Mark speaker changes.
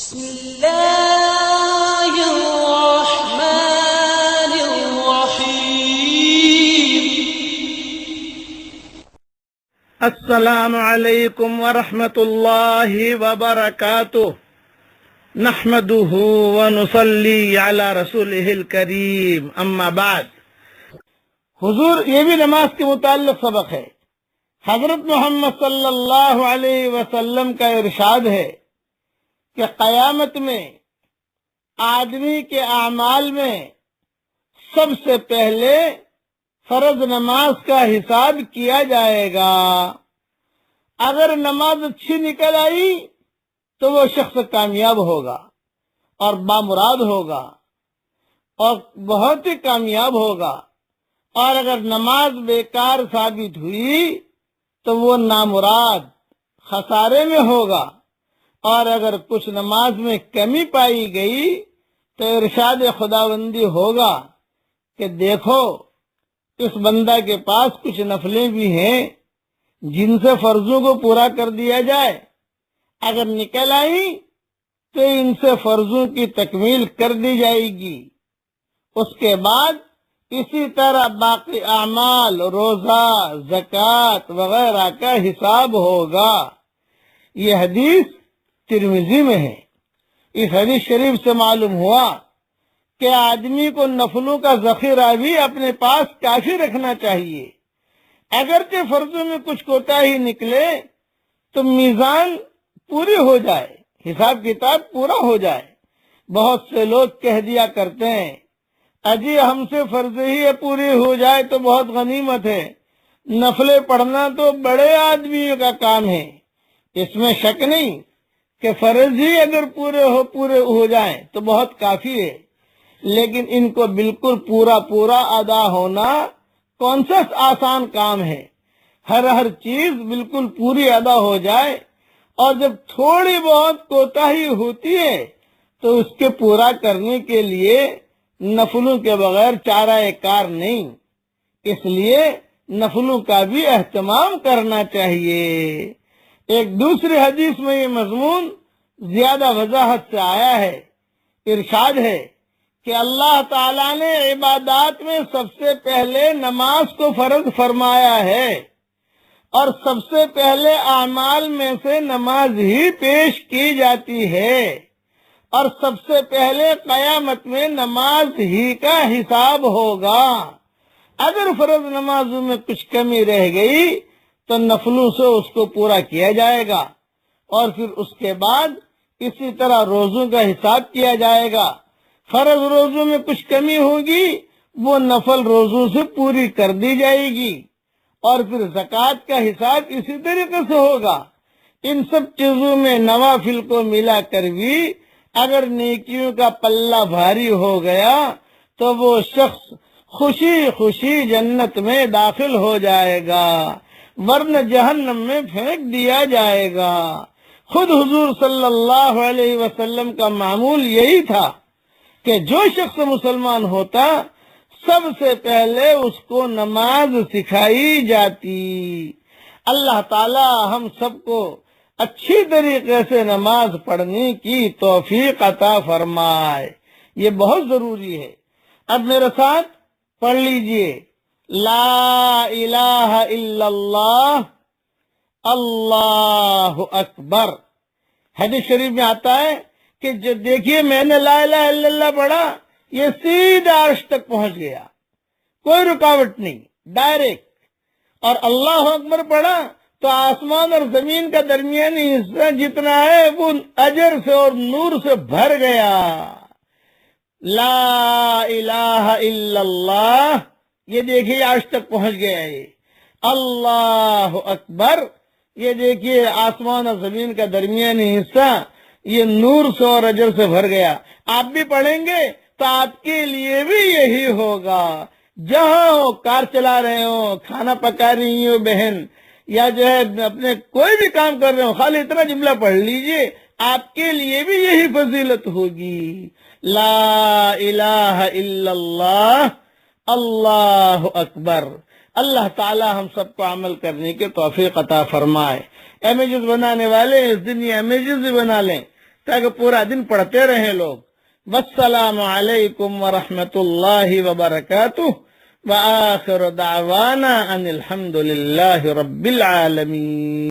Speaker 1: بسم الله الرحمن الرحيم.
Speaker 2: السلام علیکم ورحمۃ اللہ وبرکاتہ نحمده ونصلی علی رسولہ الکریم اما بعد. حضور یہ بھی نماز کے متعلق سبق ہے. حضرت محمد صلی اللہ علیہ وسلم کا ارشاد ہے کہ قیامت میں آدمی کے اعمال میں سب سے پہلے فرض نماز کا حساب کیا جائے گا. اگر نماز اچھی نکل آئی تو وہ شخص کامیاب ہوگا اور بامراد ہوگا اور بہت ہی کامیاب ہوگا، اور اگر نماز بیکار ثابت ہوئی تو وہ نامراد خسارے میں ہوگا. اور اگر کچھ نماز میں کمی پائی گئی تو ارشاد خداوندی ہوگا کہ دیکھو اس بندہ کے پاس کچھ نفلیں بھی ہیں جن سے فرضوں کو پورا کر دیا جائے. اگر نکل آئی تو ان سے فرضوں کی تکمیل کر دی جائے گی. اس کے بعد اسی طرح باقی اعمال، روزہ، زکوٰۃ وغیرہ کا حساب ہوگا. یہ حدیث ترمذی میں ہے. اس حدیث شریف سے معلوم ہوا کہ آدمی کو نفلوں کا ذخیرہ بھی اپنے پاس کافی رکھنا چاہیے. اگرچہ فرضوں میں کچھ کوتاہی نکلے تو میزان پوری ہو جائے، حساب کتاب پورا ہو جائے. بہت سے لوگ کہہ دیا کرتے ہیں اجی ہم سے فرض ہی پوری ہو جائے تو بہت غنیمت ہے، نفلیں پڑھنا تو بڑے آدمیوں کا کام ہے. اس میں شک نہیں کہ فرض ہی اگر پورے ہو جائیں تو بہت کافی ہے، لیکن ان کو بالکل پورا ادا ہونا کون سا آسان کام ہے. ہر چیز بالکل پوری ادا ہو جائے، اور جب تھوڑی بہت کوتاہی ہوتی ہے تو اس کے پورا کرنے کے لیے نفلوں کے بغیر چارہ کار نہیں. اس لیے نفلوں کا بھی اہتمام کرنا چاہیے. ایک دوسری حدیث میں یہ مضمون زیادہ وضاحت سے آیا ہے. ارشاد ہے کہ اللہ تعالیٰ نے عبادات میں سب سے پہلے نماز کو فرض فرمایا ہے، اور سب سے پہلے اعمال میں سے نماز ہی پیش کی جاتی ہے، اور سب سے پہلے قیامت میں نماز ہی کا حساب ہوگا. اگر فرض نمازوں میں کچھ کمی رہ گئی تو نفلوں سے اس کو پورا کیا جائے گا، اور پھر اس کے بعد اسی طرح روزوں کا حساب کیا جائے گا. فرض روزوں میں کچھ کمی ہوگی وہ نفل روزوں سے پوری کر دی جائے گی، اور پھر زکوٰۃ کا حساب اسی طریقے سے ہوگا. ان سب چیزوں میں نوافل کو ملا کر بھی اگر نیکیوں کا پلہ بھاری ہو گیا تو وہ شخص خوشی جنت میں داخل ہو جائے گا، ورنہ جہنم میں پھینک دیا جائے گا. خود حضور صلی اللہ علیہ وسلم کا معمول یہی تھا کہ جو شخص مسلمان ہوتا سب سے پہلے اس کو نماز سکھائی جاتی. اللہ تعالی ہم سب کو اچھی طریقے سے نماز پڑھنے کی توفیق عطا فرمائے. یہ بہت ضروری ہے. اب میرے ساتھ پڑھ لیجئے لا الہ الا اللہ اللہ اکبر. حدیث شریف میں آتا ہے کہ جو دیکھیے میں نے لا الہ الا اللہ پڑھا، یہ سیدھا عرش تک پہنچ گیا، کوئی رکاوٹ نہیں، ڈائریکٹ. اور اللہ اکبر پڑھا تو آسمان اور زمین کا درمیانی حصہ جتنا ہے وہ اجر سے اور نور سے بھر گیا. لا الہ الا اللہ یہ دیکھیے آج تک پہنچ گیا ہے. اللہ اکبر یہ دیکھیے آسمان اور زمین کا درمیانی حصہ یہ نور سے اور اجر سے بھر گیا. آپ بھی پڑھیں گے تو آپ کے لیے بھی یہی ہوگا. جہاں ہو، کار چلا رہے ہو، کھانا پکا رہی ہو بہن، یا جو ہے اپنے کوئی بھی کام کر رہے ہو، خالی اتنا جملہ پڑھ لیجئے، آپ کے لیے بھی یہی فضیلت ہوگی. لا الہ الا اللہ اللہ اکبر. اللہ تعالی ہم سب کو عمل کرنے کے توفیق عطا فرمائے. امیجز بنانے والے اس دن یہ امیجز بھی بنا لیں تاکہ پورا دن پڑھتے رہیں لوگ. والسلام علیکم ورحمۃ اللہ وبرکاتہ وآخر دعوانا ان الحمد للہ رب العالمین.